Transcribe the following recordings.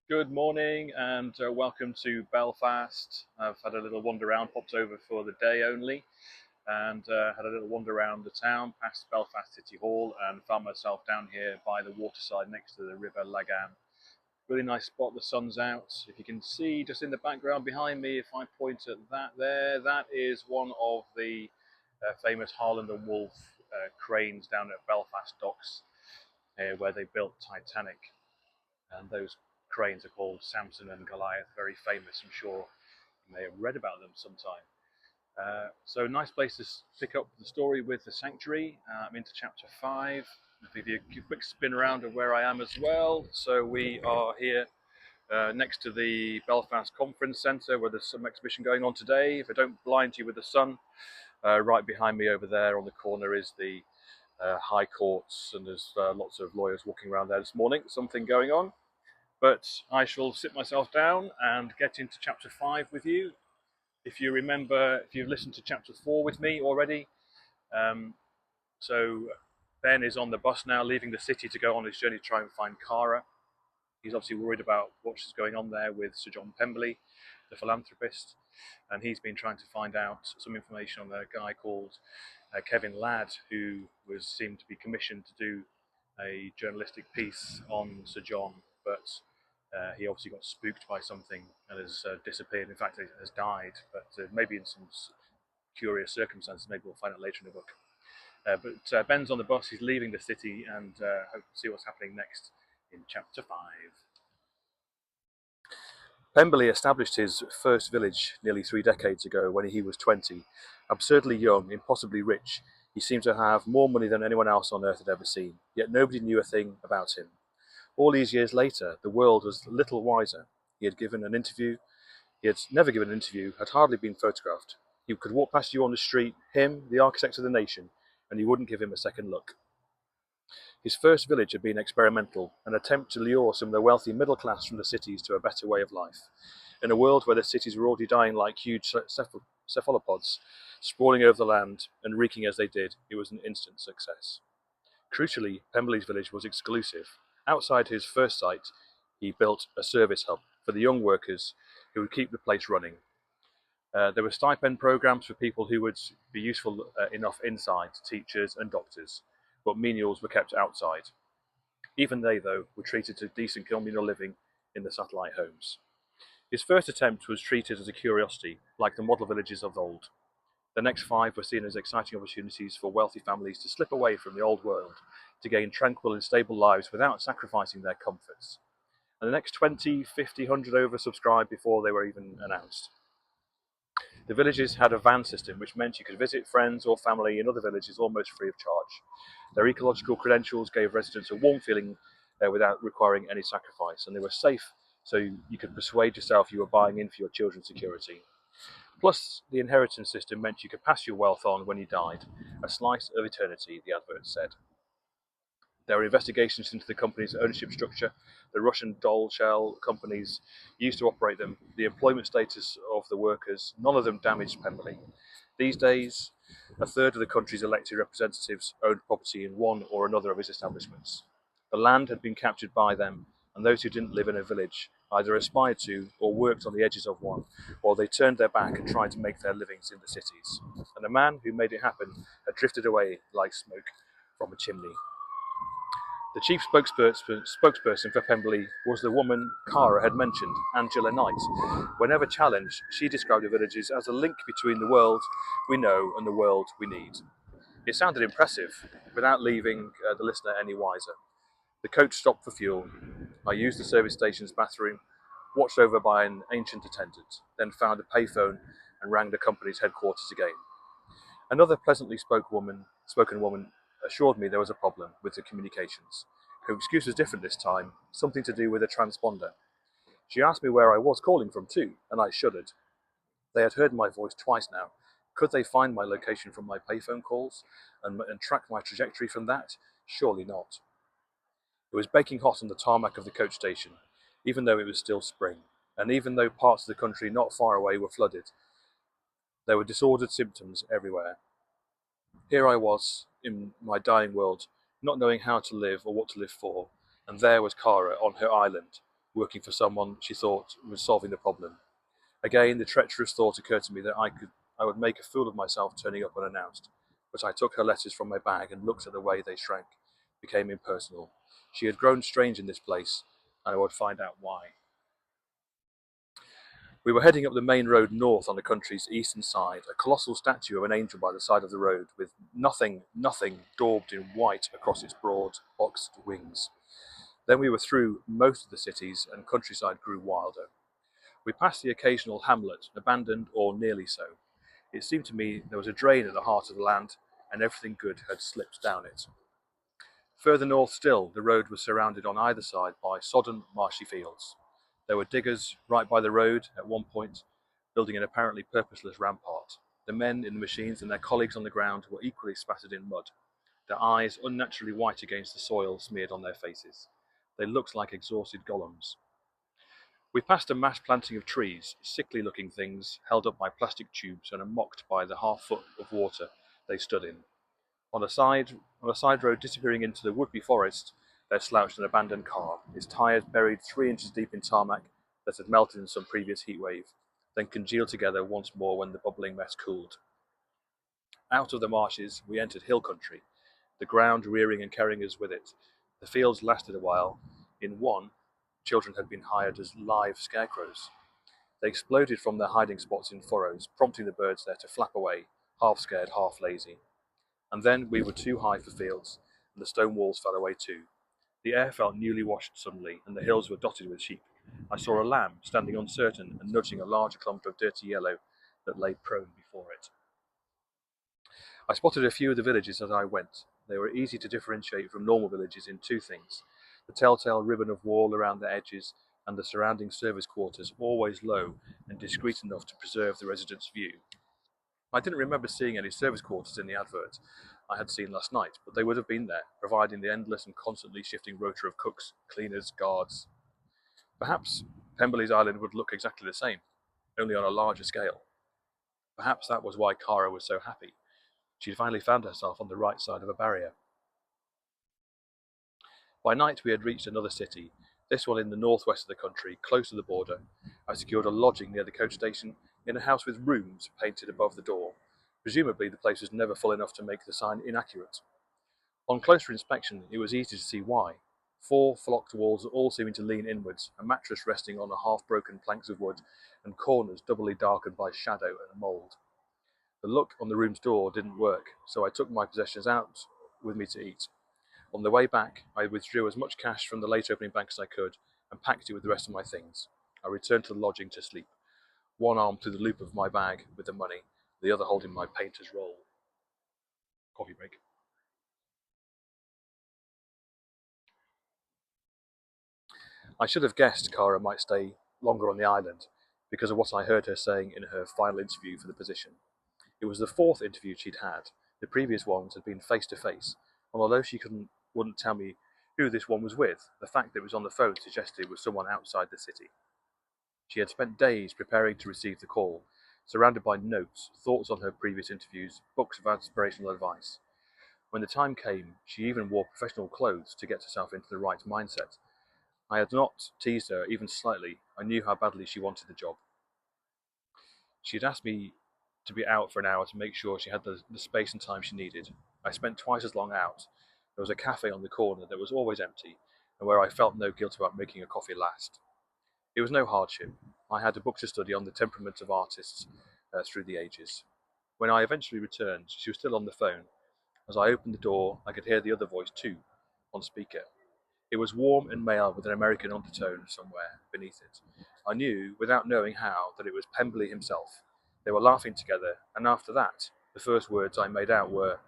Good morning and welcome to Belfast. I've had a little wander around, popped over for the day only, and had a little wander around the town, past Belfast City Hall, and found myself down here by the waterside next to the River Lagan. Really nice spot, the sun's out. If you can see just in the background behind me, if I point at that there, that is one of the famous Harland and Wolff cranes down at Belfast Docks, where they built Titanic. And those cranes are called Samson and Goliath, very famous. I'm sure you may have read about them sometime. So nice place to pick up the story with the sanctuary. I'm into chapter 5. I'll give you a quick spin around of where I am as well. So we are here next to the Belfast Conference Centre where there's some exhibition going on today. If I don't blind you with the sun, right behind me over there on the corner is the High Courts, and there's lots of lawyers walking around there this morning. Something going on. But I shall sit myself down and get into chapter 5 with you. If you remember, if you've listened to chapter 4 with me already, so Ben is on the bus now, leaving the city to go on his journey to try and find Cara. He's obviously worried about what's going on there with Sir John Pemberley, the philanthropist, and he's been trying to find out some information on a guy called Kevin Ladd, who seemed to be commissioned to do a journalistic piece on Sir John, but he obviously got spooked by something and has disappeared. In fact, he has died, but maybe in some curious circumstances. Maybe we'll find out later in the book. But Ben's on the bus. He's leaving the city, and hope to see what's happening next in chapter 5. Pemberley established his first village nearly 3 decades ago when he was 20. Absurdly young, impossibly rich, he seemed to have more money than anyone else on earth had ever seen, yet nobody knew a thing about him. All these years later, the world was little wiser. He had never given an interview, had hardly been photographed. He could walk past you on the street, him, the architect of the nation, and you wouldn't give him a second look. His first village had been experimental, an attempt to lure some of the wealthy middle class from the cities to a better way of life. In a world where the cities were already dying like huge cephalopods, sprawling over the land and reeking as they did, it was an instant success. Crucially, Pemberley's village was exclusive. Outside his first site, he built a service hub for the young workers who would keep the place running. There were stipend programs for people who would be useful enough inside, teachers and doctors, but menials were kept outside. Even they, though, were treated to decent communal living in the satellite homes. His first attempt was treated as a curiosity, like the model villages of old. The next 5 were seen as exciting opportunities for wealthy families to slip away from the old world, to gain tranquil and stable lives without sacrificing their comforts. And the next 20, 50, 100 oversubscribed before they were even announced. The villages had a van system, which meant you could visit friends or family in other villages almost free of charge. Their ecological credentials gave residents a warm feeling without requiring any sacrifice, and they were safe, so you could persuade yourself you were buying in for your children's security. Plus, the inheritance system meant you could pass your wealth on when you died, a slice of eternity, the advert said. There were investigations into the company's ownership structure, the Russian doll shell companies used to operate them, the employment status of the workers. None of them damaged Pemberley. These days, a third of the country's elected representatives owned property in one or another of his establishments. The land had been captured by them, and those who didn't live in a village either aspired to or worked on the edges of one, while they turned their back and tried to make their livings in the cities. And the man who made it happen had drifted away like smoke from a chimney. The chief spokesperson for Pemberley was the woman Cara had mentioned, Angela Knight. Whenever challenged, she described the villages as a link between the world we know and the world we need. It sounded impressive, without leaving the listener any wiser. The coach stopped for fuel. I used the service station's bathroom, watched over by an ancient attendant, then found a payphone and rang the company's headquarters again. Another pleasantly spoken woman assured me there was a problem with the communications. Her excuse was different this time, something to do with a transponder. She asked me where I was calling from too, and I shuddered. They had heard my voice twice now. Could they find my location from my payphone calls and track my trajectory from that? Surely not. It was baking hot on the tarmac of the coach station, even though it was still spring, and even though parts of the country not far away were flooded. There were disordered symptoms everywhere. Here I was, in my dying world, not knowing how to live or what to live for, and there was Cara on her island, working for someone she thought was solving the problem. Again, the treacherous thought occurred to me that I would make a fool of myself turning up unannounced. But I took her letters from my bag and looked at the way they shrank, became impersonal. She had grown strange in this place, and I would find out why. We were heading up the main road north on the country's eastern side, a colossal statue of an angel by the side of the road, with nothing daubed in white across its broad, boxed wings. Then we were through most of the cities, and countryside grew wilder. We passed the occasional hamlet, abandoned or nearly so. It seemed to me there was a drain at the heart of the land, and everything good had slipped down it. Further north still, the road was surrounded on either side by sodden, marshy fields. There were diggers right by the road at one point, building an apparently purposeless rampart. The men in the machines and their colleagues on the ground were equally spattered in mud, their eyes unnaturally white against the soil smeared on their faces. They looked like exhausted golems. We passed a mass planting of trees, sickly-looking things held up by plastic tubes and are mocked by the half-foot of water they stood in. On a side road disappearing into the would-be forest, there slouched an abandoned car, its tyres buried 3 inches deep in tarmac that had melted in some previous heatwave, then congealed together once more when the bubbling mess cooled. Out of the marshes, we entered hill country, the ground rearing and carrying us with it. The fields lasted a while. In one, children had been hired as live scarecrows. They exploded from their hiding spots in furrows, prompting the birds there to flap away, half scared, half lazy. And then we were too high for fields, and the stone walls fell away too. The air felt newly washed suddenly, and the hills were dotted with sheep. I saw a lamb standing uncertain and nudging a large clump of dirty yellow that lay prone before it. I spotted a few of the villages as I went. They were easy to differentiate from normal villages in two things: the telltale ribbon of wall around their edges, and the surrounding service quarters, always low and discreet enough to preserve the resident's view. I didn't remember seeing any service quarters in the advert I had seen last night, but they would have been there, providing the endless and constantly shifting rota of cooks, cleaners, guards. Perhaps Pemberley's Island would look exactly the same, only on a larger scale. Perhaps that was why Kara was so happy. She'd finally found herself on the right side of a barrier. By night we had reached another city, this one in the northwest of the country, close to the border. I secured a lodging near the coach station in a house with rooms painted above the door. Presumably the place was never full enough to make the sign inaccurate. On closer inspection it was easy to see why. 4 flocked walls all seeming to lean inwards, a mattress resting on a half-broken planks of wood, and corners doubly darkened by shadow and mould. The look on the room's door didn't work, so I took my possessions out with me to eat. On the way back, I withdrew as much cash from the late opening bank as I could and packed it with the rest of my things. I returned to the lodging to sleep, one arm through the loop of my bag with the money, the other holding my painter's roll. Coffee break. I should have guessed Kara might stay longer on the island because of what I heard her saying in her final interview for the position. It was the 4th interview she'd had. The previous ones had been face to face, and although she wouldn't tell me who this one was with, the fact that it was on the phone suggested it was someone outside the city. She had spent days preparing to receive the call, surrounded by notes, thoughts on her previous interviews, books of inspirational advice. When the time came, she even wore professional clothes to get herself into the right mindset. I had not teased her even slightly. I knew how badly she wanted the job. She had asked me to be out for an hour to make sure she had the space and time she needed. I spent twice as long out. There was a cafe on the corner that was always empty, and where I felt no guilt about making a coffee last. It was no hardship. I had a book to study on the temperament of artists through the ages. When I eventually returned, she was still on the phone. As I opened the door, I could hear the other voice too, on speaker. It was warm and male with an American undertone somewhere beneath it. I knew, without knowing how, that it was Pemberley himself. They were laughing together, and after that, the first words I made out were,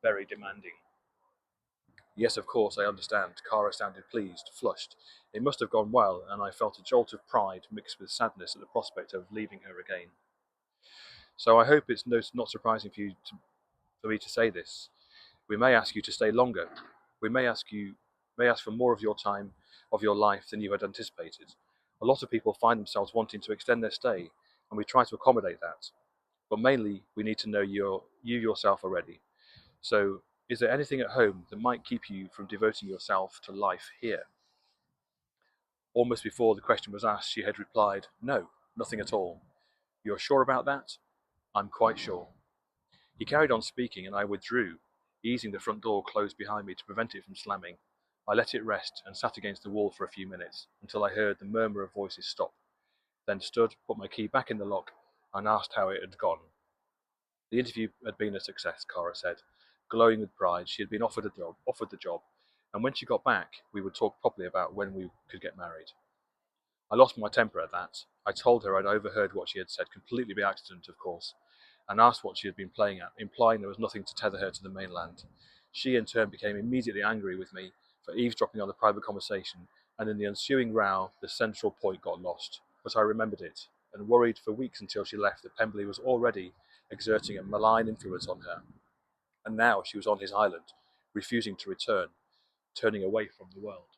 "very demanding." Yes, of course, I understand. Kara sounded pleased, flushed. It must have gone well, and I felt a jolt of pride mixed with sadness at the prospect of leaving her again. So I hope it's not surprising for me to say this. We may ask you to stay longer. We may ask for more of your time, of your life than you had anticipated. A lot of people find themselves wanting to extend their stay, and we try to accommodate that. But mainly, we need to know you yourself are ready. So, is there anything at home that might keep you from devoting yourself to life here? Almost before the question was asked, she had replied, "No, nothing at all." "You're sure about that?" "I'm quite sure." He carried on speaking, and I withdrew, easing the front door closed behind me to prevent it from slamming. I let it rest and sat against the wall for a few minutes until I heard the murmur of voices stop, then stood, put my key back in the lock, and asked how it had gone. The interview had been a success, Cara said. Glowing with pride, she had been offered the job, and when she got back, we would talk properly about when we could get married. I lost my temper at that. I told her I'd overheard what she had said, completely by accident, of course, and asked what she had been playing at, implying there was nothing to tether her to the mainland. She, in turn, became immediately angry with me for eavesdropping on the private conversation, and in the ensuing row, the central point got lost. But I remembered it, and worried for weeks until she left that Pemberley was already exerting a malign influence on her. And now she was on his island, refusing to return, turning away from the world.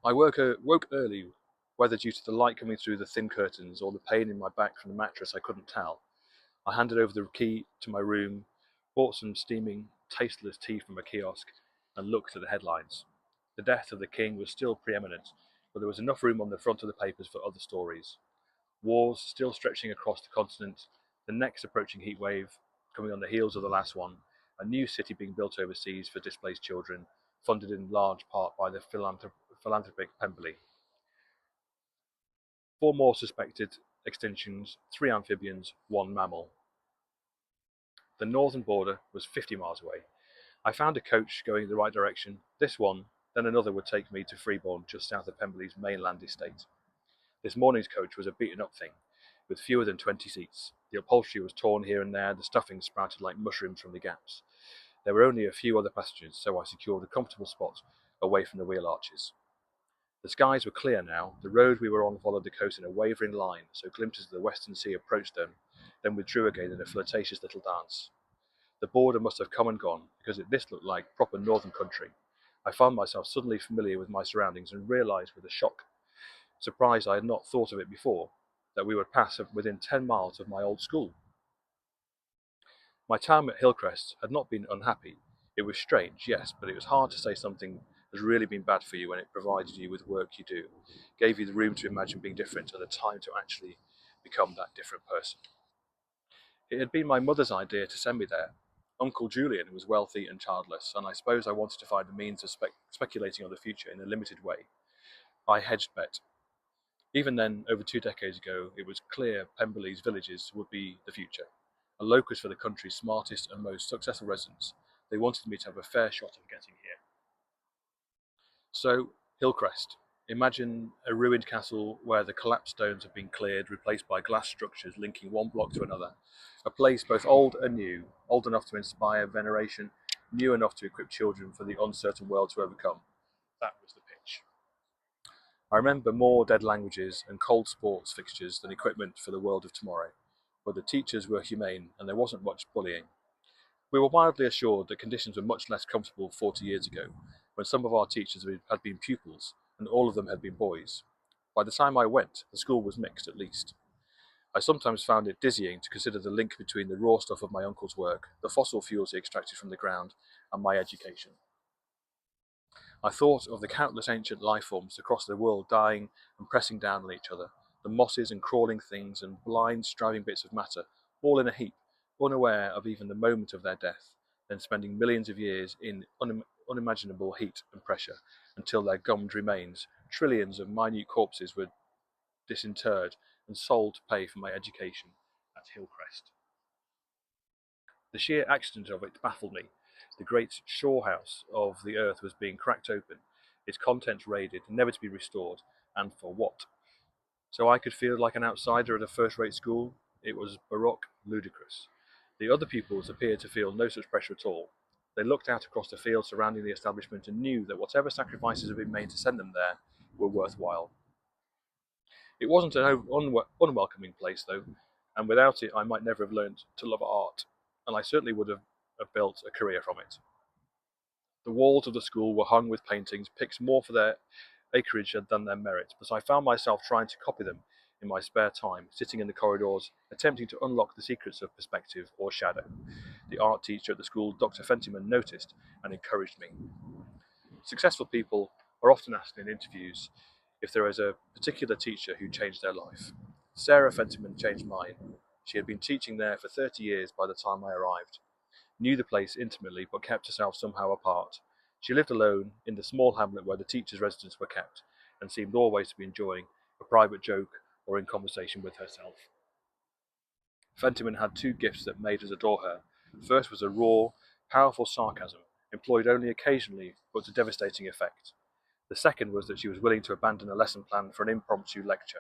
I woke early, whether due to the light coming through the thin curtains or the pain in my back from the mattress I couldn't tell. I handed over the key to my room, bought some steaming, tasteless tea from a kiosk, and looked at the headlines. The death of the king was still preeminent, but there was enough room on the front of the papers for other stories. Wars still stretching across the continent, the next approaching heatwave coming on the heels of the last one, a new city being built overseas for displaced children, funded in large part by the philanthropic Pemberley. 4 more suspected extinctions, 3 amphibians, 1 mammal. The northern border was 50 miles away. I found a coach going in the right direction. This one, then another would take me to Freeborn, just south of Pemberley's mainland estate. This morning's coach was a beaten-up thing, with fewer than 20 seats. The upholstery was torn here and there, the stuffing sprouted like mushrooms from the gaps. There were only a few other passengers, so I secured a comfortable spot away from the wheel arches. The skies were clear now. The road we were on followed the coast in a wavering line, so glimpses of the western sea approached them, then withdrew again in a flirtatious little dance. The border must have come and gone, because this looked like proper northern country. I found myself suddenly familiar with my surroundings and realised with a shock, surprised I had not thought of it before, that we would pass within 10 miles of my old school. My time at Hillcrest had not been unhappy. It was strange, yes, but it was hard to say something has really been bad for you when it provided you with work you do, gave you the room to imagine being different and the time to actually become that different person. It had been my mother's idea to send me there. Uncle Julian was wealthy and childless, and I suppose I wanted to find a means of speculating on the future in a limited way. I hedged bet. Even then, over 2 decades ago, it was clear Pemberley's villages would be the future, a locus for the country's smartest and most successful residents. They wanted me to have a fair shot of getting here. So, Hillcrest. Imagine a ruined castle where the collapsed stones have been cleared, replaced by glass structures linking one block to another. A place both old and new, old enough to inspire veneration, new enough to equip children for the uncertain world to overcome. That was the pitch. I remember more dead languages and cold sports fixtures than equipment for the world of tomorrow, but the teachers were humane and there wasn't much bullying. We were wildly assured that conditions were much less comfortable 40 years ago, when some of our teachers had been pupils, and all of them had been boys. By the time I went, the school was mixed at least. I sometimes found it dizzying to consider the link between the raw stuff of my uncle's work, the fossil fuels he extracted from the ground, and my education. I thought of the countless ancient life forms across the world dying and pressing down on each other, the mosses and crawling things and blind striving bits of matter, all in a heap, unaware of even the moment of their death, then spending millions of years in unimaginable heat and pressure until their gummed remains, trillions of minute corpses, were disinterred and sold to pay for my education at Hillcrest. The sheer accident of it baffled me. The great storehouse of the earth was being cracked open, its contents raided, never to be restored, and for what? So I could feel like an outsider at a first-rate school? It was baroque, ludicrous. The other pupils appeared to feel no such pressure at all. They looked out across the field surrounding the establishment and knew that whatever sacrifices had been made to send them there were worthwhile. It wasn't an unwelcoming place, though, and without it I might never have learned to love art, and I certainly would have built a career from it. The walls of the school were hung with paintings, picked more for their acreage than their merit, but I found myself trying to copy them in my spare time, sitting in the corridors, attempting to unlock the secrets of perspective or shadow. The art teacher at the school, Dr. Fentiman, noticed and encouraged me. Successful people are often asked in interviews if there is a particular teacher who changed their life. Sarah Fentiman changed mine. She had been teaching there for 30 years by the time I arrived, knew the place intimately but kept herself somehow apart. She lived alone in the small hamlet where the teachers' residences were kept, and seemed always to be enjoying a private joke or in conversation with herself. Fentiman had two gifts that made us adore her. First was a raw, powerful sarcasm, employed only occasionally but to devastating effect. The second was that she was willing to abandon a lesson plan for an impromptu lecture.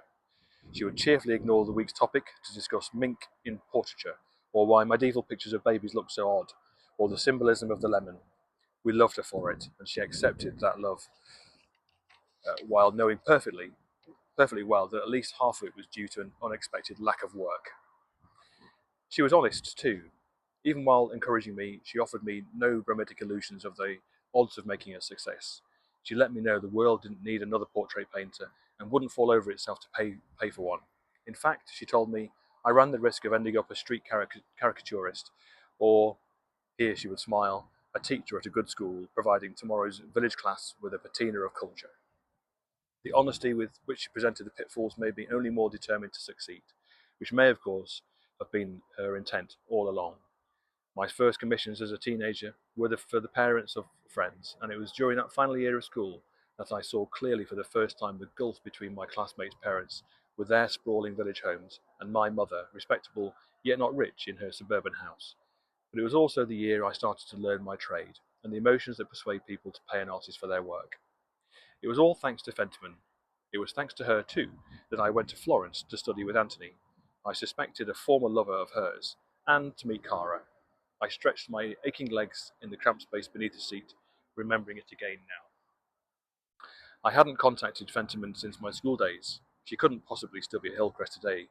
She would cheerfully ignore the week's topic to discuss mink in portraiture, or why medieval pictures of babies look so odd, or the symbolism of the lemon. We loved her for it, and she accepted that love, while knowing perfectly well that at least half of it was due to an unexpected lack of work. She was honest too. Even while encouraging me, she offered me no bromidic illusions of the odds of making a success. She let me know the world didn't need another portrait painter and wouldn't fall over itself to pay for one. In fact, she told me, I ran the risk of ending up a street caricaturist, or, here she would smile, a teacher at a good school, providing tomorrow's village class with a patina of culture. The honesty with which she presented the pitfalls made me only more determined to succeed, which may, of course, have been her intent all along. My first commissions as a teenager were for the parents of friends, and it was during that final year of school that I saw clearly for the first time the gulf between my classmates' parents with their sprawling village homes and my mother, respectable yet not rich, in her suburban house. But it was also the year I started to learn my trade and the emotions that persuade people to pay an artist for their work. It was all thanks to Fentiman. It was thanks to her, too, that I went to Florence to study with Antony. I suspected a former lover of hers, and to meet Cara. I stretched my aching legs in the cramped space beneath the seat, remembering it again now. I hadn't contacted Fentiman since my school days. She couldn't possibly still be at Hillcrest today.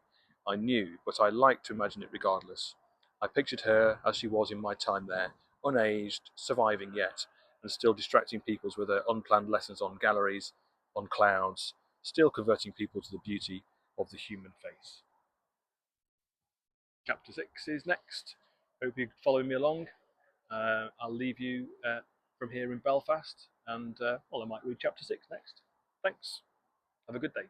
I knew, but I liked to imagine it regardless. I pictured her as she was in my time there, unaged, surviving yet, and still distracting people with her unplanned lessons on galleries, on clouds, still converting people to the beauty of the human face. Chapter 6 is next. Hope you're following me along. I'll leave you from here in Belfast, and I might read chapter 6 next. Thanks. Have a good day.